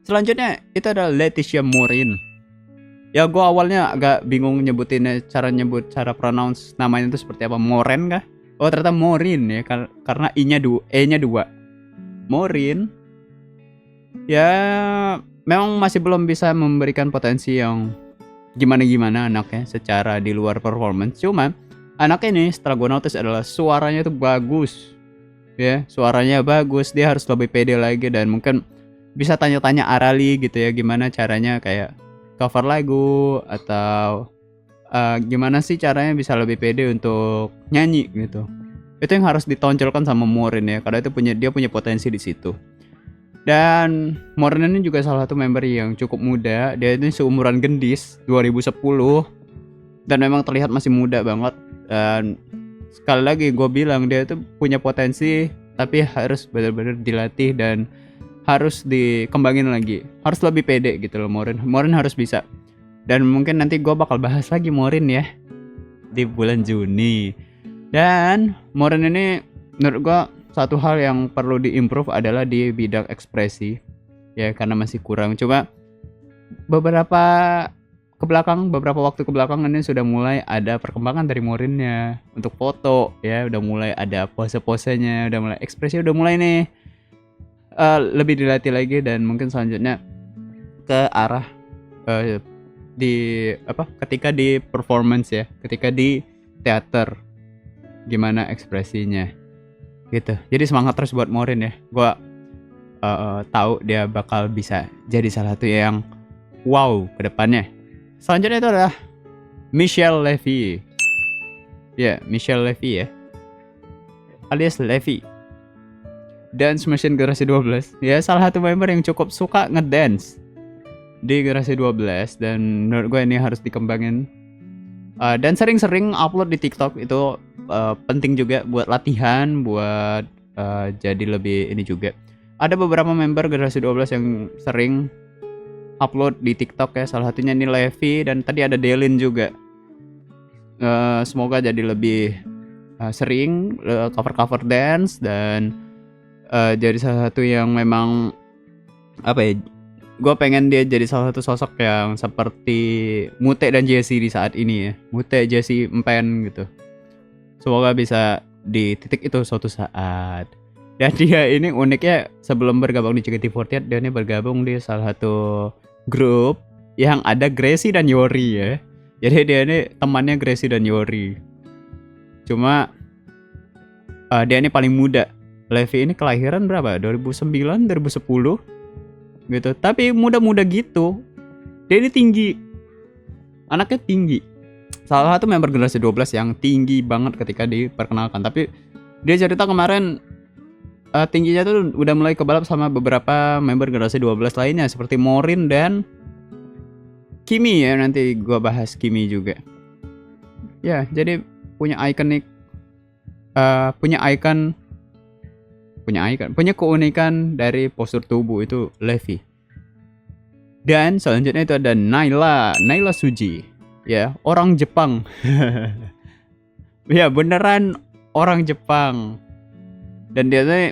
Selanjutnya itu adalah Leticia Morin. Ya gue awalnya agak bingung nyebutinnya, cara pronounce namanya itu seperti apa. Moren kah? Oh ternyata Morin ya, karena E-nya 2. Morin ya memang masih belum bisa memberikan potensi yang gimana-gimana anaknya secara di luar performance. Cuma anak ini setelah gue notice adalah suaranya itu bagus. Ya, suaranya bagus, dia harus lebih pede lagi dan mungkin bisa tanya-tanya Arali gitu ya, gimana caranya kayak cover lagu atau gimana sih caranya bisa lebih pede untuk nyanyi gitu. Itu yang harus ditonjolkan sama Morin ya, karena itu dia punya potensi di situ. Dan Morin ini juga salah satu member yang cukup muda. Dia ini seumuran Gendis 2010 dan memang terlihat masih muda banget. Dan sekali lagi gue bilang dia itu punya potensi, tapi harus benar-benar dilatih dan harus dikembangin lagi. Harus lebih pede gitu loh Morin harus bisa. Dan mungkin nanti gue bakal bahas lagi Morin ya di bulan Juni. Dan Morin ini menurut gue satu hal yang perlu diimprove adalah di bidang ekspresi ya, karena masih kurang. Coba beberapa waktu ke belakang ini sudah mulai ada perkembangan dari Morinnya untuk foto ya, udah mulai ada pose-posenya, udah mulai ekspresi, udah mulai nih lebih dilatih lagi. Dan mungkin selanjutnya ke arah ketika di performance ya, ketika di teater gimana ekspresinya gitu. Jadi semangat terus buat Morin ya. Gua tahu dia bakal bisa jadi salah satu yang wow ke depannya. Selanjutnya itu adalah Michelle Levy. Ya, Michelle Levy ya. Alias Levy. Dance Machine Generasi 12. Ya, salah satu member yang cukup suka ngedance di Generasi 12 dan menurut gue ini harus dikembangin. Dan sering-sering upload di TikTok itu penting juga buat latihan, buat jadi lebih ini juga. Ada beberapa member Generasi 12 yang sering upload di TikTok ya, salah satunya ini Levi dan tadi ada Delin juga. Semoga jadi lebih sering cover dance dan jadi salah satu yang memang gue pengen dia jadi salah satu sosok yang seperti Mute dan Jessie di saat ini ya. Mute, Jessie, Empen gitu. Semoga bisa di titik itu suatu saat. Dan dia ini uniknya sebelum bergabung di JKT48 dia ini bergabung di salah satu grup yang ada Gracie dan Yori ya. Jadi dia ini temannya Gracie dan Yori. Cuma dia ini paling muda. Levi ini kelahiran berapa? 2009, 2010 gitu. Tapi muda-muda gitu. Dia ini tinggi. Anaknya tinggi. Salah satu member Generasi 12 yang tinggi banget ketika diperkenalkan. Tapi dia cerita kemarin tingginya tuh udah mulai kebalap sama beberapa member Generasi 12 lainnya seperti Morin dan Kimi ya. Nanti gua bahas Kimi juga. Ya, jadi punya keunikan dari postur tubuh itu Levi. Dan selanjutnya itu ada Naila Suji. Ya, orang Jepang. Ya, beneran orang Jepang. Dan dia tuh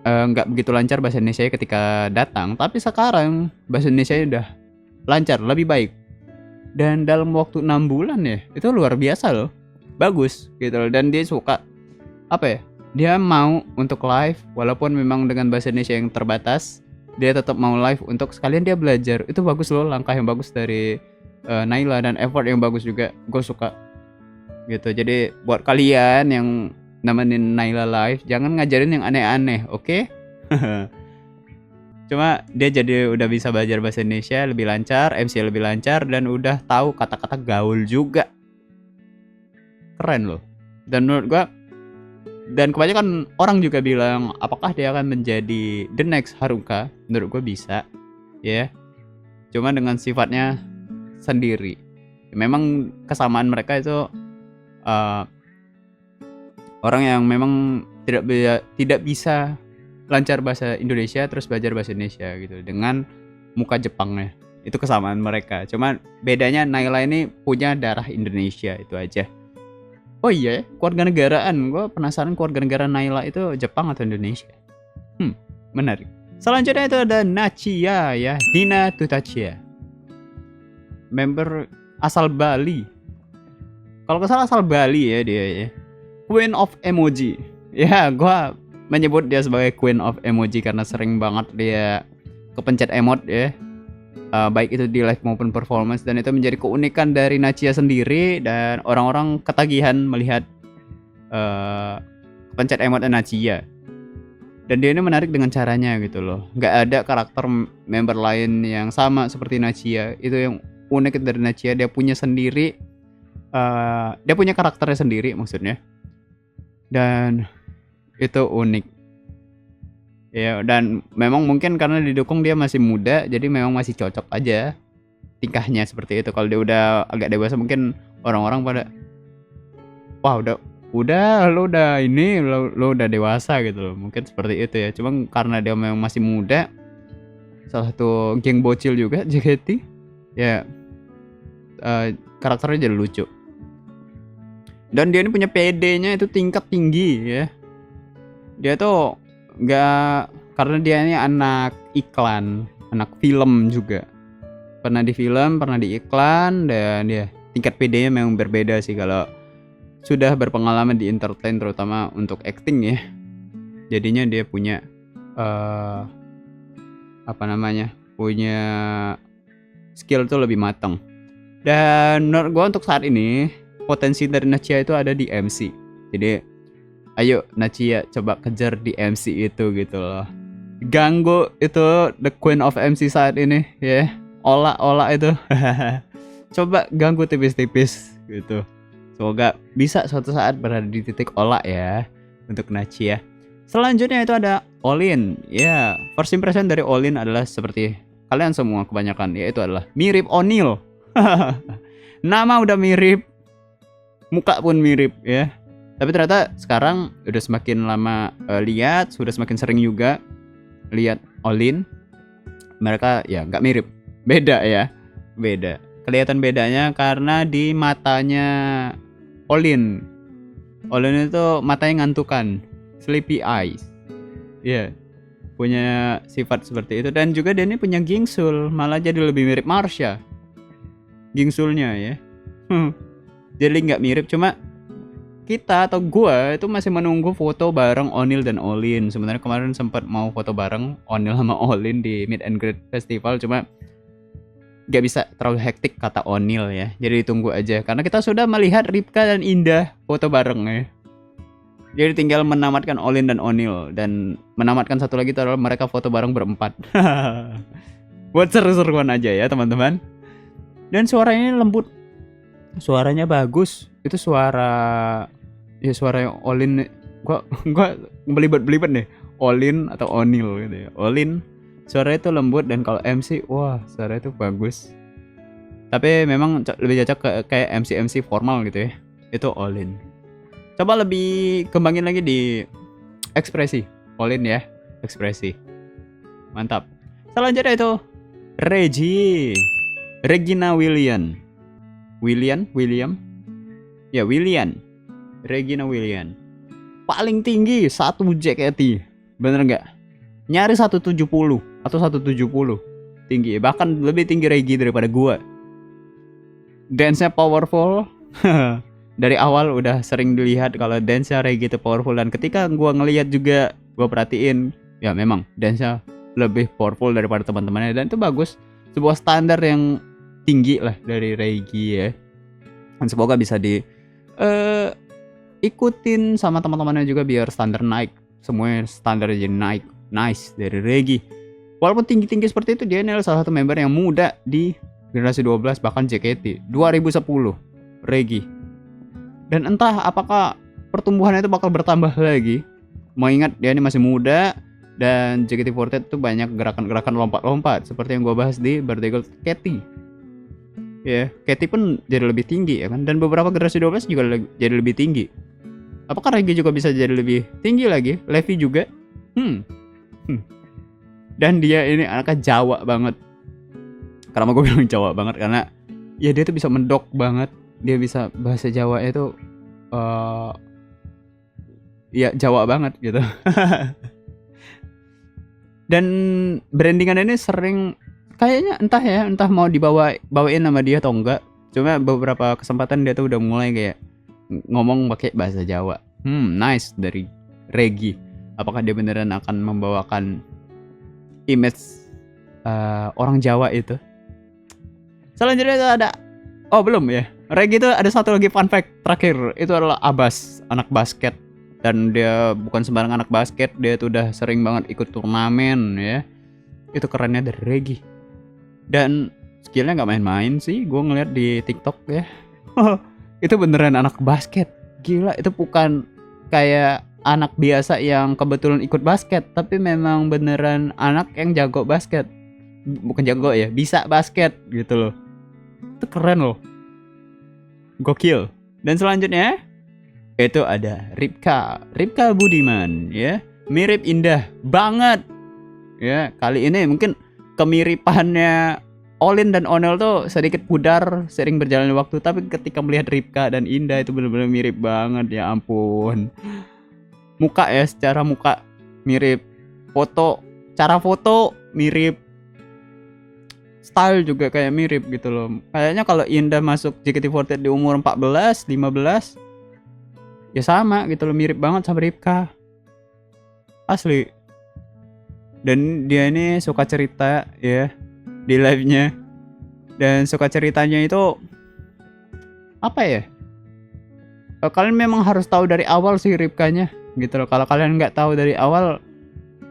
nggak begitu lancar bahasa Indonesia ketika datang, tapi sekarang bahasa Indonesia udah lancar, lebih baik. Dan dalam waktu 6 bulan ya, itu luar biasa loh. Bagus gitu loh. Dan dia suka dia mau untuk live walaupun memang dengan bahasa Indonesia yang terbatas, dia tetap mau live untuk sekalian dia belajar. Itu bagus loh, langkah yang bagus dari Naila dan effort yang bagus juga. Gue suka gitu. Jadi buat kalian yang nemenin Naila live, jangan ngajarin yang aneh-aneh, oke? Cuma dia jadi udah bisa belajar bahasa Indonesia lebih lancar, MC lebih lancar, dan udah tahu kata-kata gaul juga. Keren loh. Dan menurut gue, dan kebanyakan orang juga bilang apakah dia akan menjadi the next Haruka. Menurut gue bisa ya, cuma dengan sifatnya sendiri. Memang kesamaan mereka itu orang yang memang tidak bisa lancar bahasa Indonesia terus belajar bahasa Indonesia gitu dengan muka Jepangnya. Itu kesamaan mereka. Cuma bedanya Naila ini punya darah Indonesia, itu aja. Oh iya, keluarga negaraan. Gue penasaran keluarga negara Naila itu Jepang atau Indonesia. Menarik. Selanjutnya itu ada Nachia ya, Dina Tutachia. Member asal Bali. Kalau nggak salah asal Bali ya dia ya. Queen of Emoji. Ya, gua menyebut dia sebagai Queen of Emoji karena sering banget dia kepencet emot ya. Baik itu di live maupun performance, dan itu menjadi keunikan dari Nachia sendiri, dan orang-orang ketagihan melihat kepencet emot Nachia. Dan dia ini menarik dengan caranya gitu loh. Nggak ada karakter member lain yang sama seperti Nachia. Itu yang unik dari Nachia. Dia punya sendiri, dia punya karakternya sendiri maksudnya. Dan itu unik. Ya, dan memang mungkin karena didukung dia masih muda, jadi memang masih cocok aja tingkahnya seperti itu. Kalau dia udah agak dewasa mungkin orang-orang pada, wah udah lo udah ini lo udah dewasa gitu loh, mungkin seperti itu ya. Cuma karena dia memang masih muda, salah satu geng bocil juga JKT ya, karakternya jadi lucu. Dan dia ini punya PD-nya itu tingkat tinggi ya. Dia tuh nggak, karena dia ini anak iklan, anak film juga, pernah di film, pernah di iklan, dan dia tingkat PD-nya memang berbeda sih kalau sudah berpengalaman di entertain, terutama untuk acting ya. Jadinya dia punya punya skill tuh lebih matang. Dan menurut gue untuk saat ini potensi dari Nachia itu ada di MC. Jadi ayo Nachia coba kejar di MC itu gitu loh. Ganggu itu the queen of MC saat ini ya. Ola itu. Coba ganggu tipis-tipis gitu. Semoga bisa suatu saat berada di titik olah ya untuk Nachia. Selanjutnya itu ada Olin. Ya, first impression dari Olin adalah seperti kalian semua kebanyakan, yaitu adalah mirip O'Neal. Nama udah mirip, muka pun mirip ya. Tapi ternyata sekarang udah semakin lama lihat, sudah semakin sering juga lihat Olin. Mereka ya nggak mirip, beda ya, beda. Kelihatan bedanya karena di matanya Olin itu matanya ngantukan, sleepy eyes. Iya, punya sifat seperti itu. Dan juga dia ini punya gingsul, malah jadi lebih mirip Marsha gingsulnya ya. Jadi nggak mirip, cuma kita atau gua itu masih menunggu foto bareng O'Neal dan Olin. Sebenarnya kemarin sempat mau foto bareng O'Neal sama Olin di Meet and Greet Festival, cuma gak bisa, terlalu hektik kata O'Neal ya. Jadi ditunggu aja karena kita sudah melihat Ripka dan Indah foto bareng ya. Jadi tinggal menamatkan Olin dan O'Neal, dan menamatkan satu lagi itu adalah mereka foto bareng berempat. Buat seru-seruan aja ya teman-teman. Dan suaranya lembut, suaranya bagus. Itu suara Olin. Gua belibet deh. Olin atau O'Neal gitu ya. Olin suara itu lembut, dan kalau MC wah suara itu bagus. Tapi memang lebih cocok ke kayak MC formal gitu ya. Itu Olin. Coba lebih kembangin lagi di ekspresi Olin ya, ekspresi. Mantap. Selanjutnya itu Regina William. Ya, Regina William. Paling tinggi 1 JKT. Bener nggak? Nyari 170 atau 170. Tinggi, bahkan lebih tinggi Regi daripada gua. Dance-nya powerful. Dari awal udah sering dilihat kalau dance-nya Regi itu powerful, dan ketika gua ngelihat juga, gua perhatiin, ya memang dance-nya lebih powerful daripada teman-temannya, dan itu bagus. Sebuah standar yang tinggi lah dari Regi ya. Dan semoga bisa ikutin sama teman-temannya juga biar standar naik. Semuanya standar jadi naik. Nice dari Regi. Walaupun tinggi-tinggi seperti itu, dia adalah salah satu member yang muda di generasi 12 bahkan JKT 2010 Regi. Dan entah apakah pertumbuhannya itu bakal bertambah lagi. Mengingat dia ini masih muda, dan JKT48 itu banyak gerakan-gerakan lompat-lompat seperti yang gue bahas di Birthday Girl Katy. Ya, Katy pun jadi lebih tinggi ya kan, dan beberapa generasi 12 juga jadi lebih tinggi. Apakah Regi juga bisa jadi lebih tinggi lagi? Levi juga? Dan dia ini anaknya Jawa banget. Kenapa gue bilang Jawa banget? Karena ya dia tuh bisa mendok banget. Dia bisa bahasa Jawa itu ya Jawa banget gitu. Dan brandingan ini sering kayaknya entah mau bawain nama dia atau enggak. Cuma beberapa kesempatan dia tuh udah mulai kayak ngomong pakai bahasa Jawa. Nice dari Regi. Apakah dia beneran akan membawakan image orang Jawa itu? Selanjutnya itu ada, oh belum ya. Regi itu ada satu lagi fun fact terakhir, itu adalah Abbas, anak basket. Dan dia bukan sembarang anak basket, dia tuh udah sering banget ikut turnamen ya. Itu kerennya dari Regi. Dan skillnya nggak main-main sih, gue ngeliat di TikTok ya. Itu beneran anak basket, gila. Itu bukan kayak anak biasa yang kebetulan ikut basket, tapi memang beneran anak yang jago basket. Bukan jago ya, bisa basket gitu loh. Itu keren loh, gokil. Dan selanjutnya itu ada Ripka Budiman ya, mirip Indah banget ya. Kali ini mungkin kemiripannya Olin dan Onel tuh sedikit pudar sering berjalannya waktu, tapi ketika melihat Ripka dan Indah itu benar-benar mirip banget, ya ampun. Muka ya, secara muka mirip, cara foto mirip, style juga kayak mirip gitu loh. Kayaknya kalau Indah masuk JKT48 di umur 14, 15 ya sama gitu loh, mirip banget sama Ripka. Asli. Dan dia ini suka cerita ya di live-nya. Dan suka ceritanya itu apa ya? Kalian memang harus tahu dari awal sih Ripkanya gitu loh. Kalau kalian nggak tahu dari awal,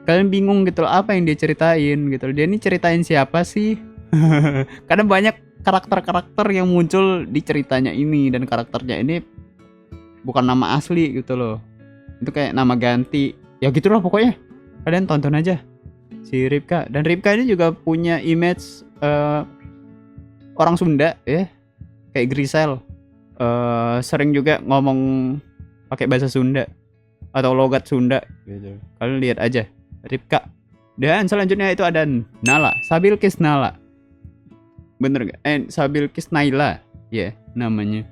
kalian bingung gitu loh apa yang dia ceritain gitu loh. Dia ini ceritain siapa sih? Karena banyak karakter-karakter yang muncul di ceritanya ini, dan karakternya ini bukan nama asli gitu loh. Itu kayak nama ganti. Ya gitu loh pokoknya. Kalian tonton aja si Ripka. Dan Ripka ini juga punya image orang Sunda ya, kayak Grisel. Sering juga ngomong pakai bahasa Sunda atau logat Sunda gitu. Kalian lihat aja Ripka. Dan selanjutnya itu ada Nala, Sabilkis Nala. Bener gak? Sabilkis Naila ya namanya.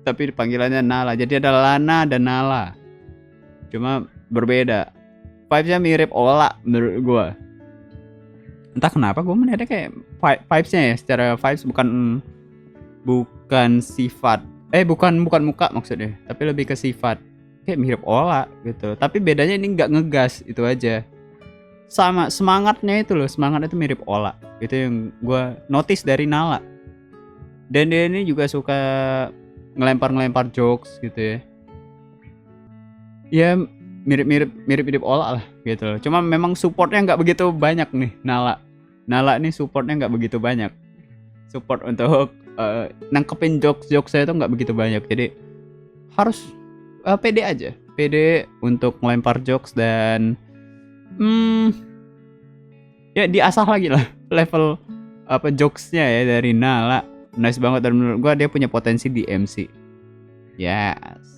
Tapi panggilannya Nala. Jadi ada Lana dan Nala. Cuma berbeda. Vibes-nya mirip Ola menurut gue. Entah kenapa gue melihatnya kayak vibes-nya ya, secara vibes bukan sifat. Bukan muka maksudnya, tapi lebih ke sifat. Kayak mirip Ola gitu. Tapi bedanya ini nggak ngegas, itu aja. Sama semangatnya itu loh, semangat itu mirip Ola. Itu yang gue notice dari Nala. Dan dia ini juga suka ngelempar jokes gitu ya. Ya mirip Ola lah gitu loh. Cuma memang supportnya nggak begitu banyak nih Nala nih, supportnya nggak begitu banyak. Support untuk nangkepin jokes saya itu nggak begitu banyak. Jadi harus pede aja, pede untuk melempar jokes. Dan ya diasah lagi lah level jokesnya ya dari Nala. Nice banget, dan menurut gua dia punya potensi di MC. Yes.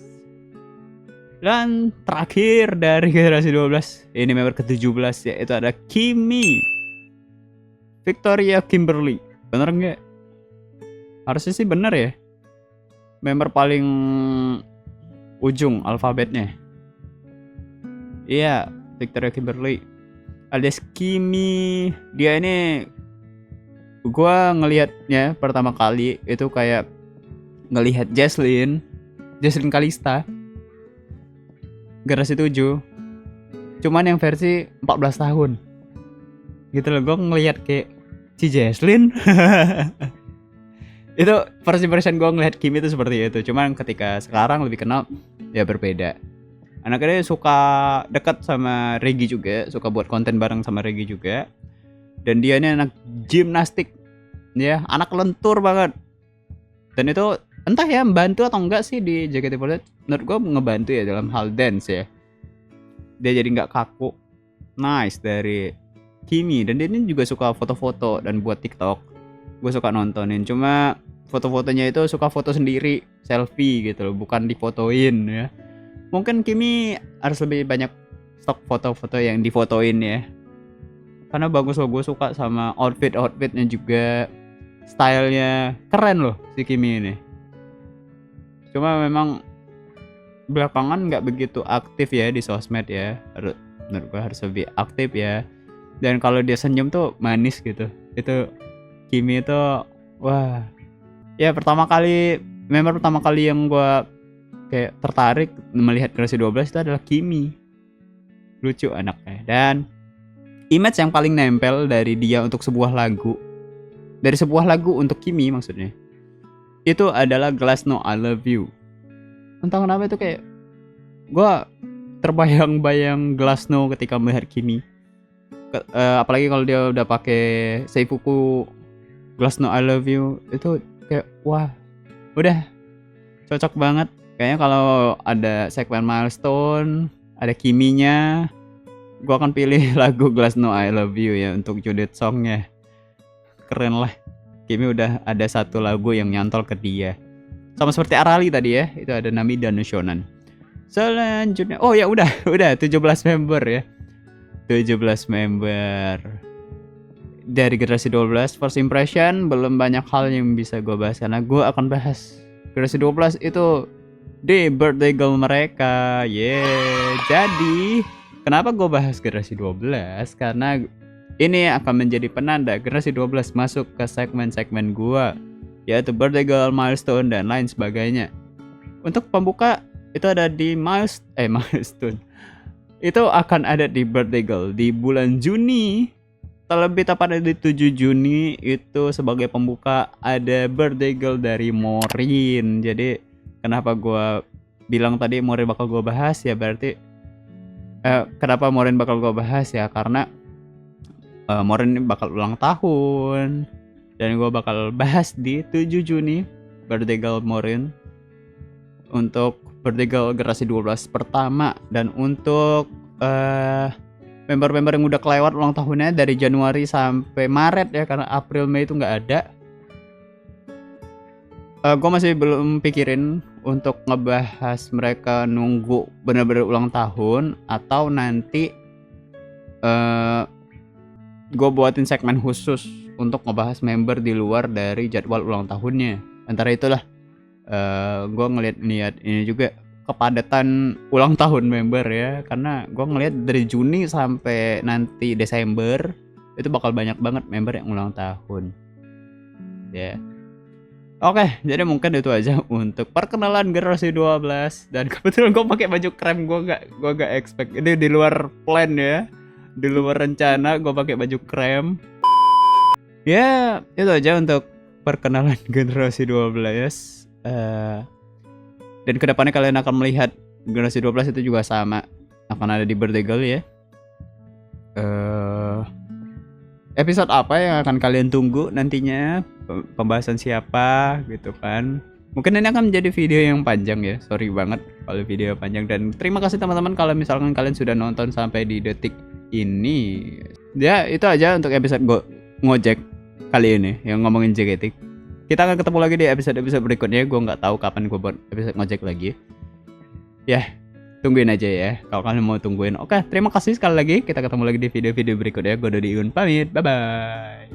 Dan terakhir dari generasi 12, ini member ke-17 yaitu ada Kimi Victoria Kimberly. Bener nggak? Harusnya sih bener ya. Member paling ujung alfabetnya. Iya, Victoria Kimberly alias Kimi. Dia ini gua ngelihatnya pertama kali itu kayak ngelihat Jesslyn Kalista generasi 7, cuman yang versi 14 tahun gitu loh. Gue ngelihat kayak si Jesslyn. Itu versi gue ngelihat Kimi itu seperti itu. Cuman ketika sekarang lebih kenal, ya berbeda. Anaknya suka dekat sama Regi juga, suka buat konten bareng sama Regi juga. Dan dia ini anak gimnastik ya, anak lentur banget. Dan itu entah ya membantu atau enggak sih di JKT48. Menurut gue ngebantu ya dalam hal dance ya. Dia jadi nggak kaku. Nice dari Kimi. Dan dia ini juga suka foto-foto dan buat TikTok. Gue suka nontonin. Cuma foto-fotonya itu suka foto sendiri, selfie gitu loh, bukan difotoin ya. Mungkin Kimi harus lebih banyak stok foto-foto yang difotoin ya. Karena bagus loh, gue suka sama outfitnya juga. Stylenya keren loh si Kimi ini. Cuma memang belakangan nggak begitu aktif ya di sosmed ya. menurut gue harus lebih aktif ya. Dan kalau dia senyum tuh manis gitu. Itu Kimi itu wah. Ya member pertama kali yang gue kayak tertarik melihat generasi 12 itu adalah Kimi. Lucu anaknya. Dan image yang paling nempel dari dia untuk sebuah lagu, dari sebuah lagu untuk Kimi maksudnya, itu adalah Glass No I Love You. Entah kenapa itu kayak gue terbayang-bayang Glass No ketika melihat Kimi. Apalagi kalau dia udah pakai Seifuku Glass No I Love You, itu kayak wah, udah cocok banget. Kayaknya kalau ada segmen milestone, ada Kiminya, gue akan pilih lagu Glass No I Love You ya untuk Judith songnya. Keren lah, Kimi udah ada satu lagu yang nyantol ke dia. Sama seperti Arali tadi ya, itu ada Namida no Shonan. Selanjutnya, oh ya udah 17 member ya. 17 member dari generasi 12. First impression belum banyak hal yang bisa gue bahas karena gue akan bahas generasi 12 itu di birthday girl mereka. Jadi kenapa gue bahas generasi 12? Karena ini akan menjadi penanda generasi 12 masuk ke segmen-segmen gue, yaitu birthday girl, milestone, dan lain sebagainya. Untuk pembuka itu ada di milestone. Itu akan ada di birthday girl di bulan Juni. Terlebih tepatnya di 7 Juni itu sebagai pembuka ada birthday girl dari Morin. Jadi kenapa gue bilang tadi Morin bakal gue bahas ya, berarti kenapa Morin bakal gue bahas ya, karena Morin ini bakal ulang tahun dan gue bakal bahas di 7 Juni birthday girl Morin untuk birthday girl generasi 12 pertama. Dan untuk member-member yang udah kelewat ulang tahunnya dari Januari sampai Maret ya, karena April Mei itu nggak ada. Gue masih belum pikirin untuk ngebahas mereka nunggu bener-bener ulang tahun atau nanti gue buatin segmen khusus untuk ngebahas member di luar dari jadwal ulang tahunnya. Antara itulah gue ngeliat ini juga kepadatan ulang tahun member ya, karena gue ngeliat dari Juni sampai nanti Desember itu bakal banyak banget member yang ulang tahun ya. Oke, jadi mungkin itu aja untuk perkenalan generasi 12. Dan kebetulan gue pakai baju krem, gue gak expect ini, di luar plan ya, di luar rencana gue pakai baju krem ya. Itu aja untuk perkenalan generasi 12. Dan kedepannya kalian akan melihat generasi 12 itu juga sama, akan ada di birthday girl ya. Episode apa yang akan kalian tunggu nantinya, pembahasan siapa gitu kan. Mungkin ini akan menjadi video yang panjang ya, sorry banget kalau video panjang. Dan terima kasih teman-teman kalau misalkan kalian sudah nonton sampai di detik ini ya. Itu aja untuk episode ngojek kali ini yang ngomongin JKT. Kita akan ketemu lagi di episode-episode berikutnya. Gue nggak tahu kapan gue buat episode ngojek lagi. Ya, tungguin aja ya kalau kalian mau tungguin. Oke, terima kasih sekali lagi. Kita ketemu lagi di video-video berikutnya. Gue Dodi Iun pamit. Bye-bye.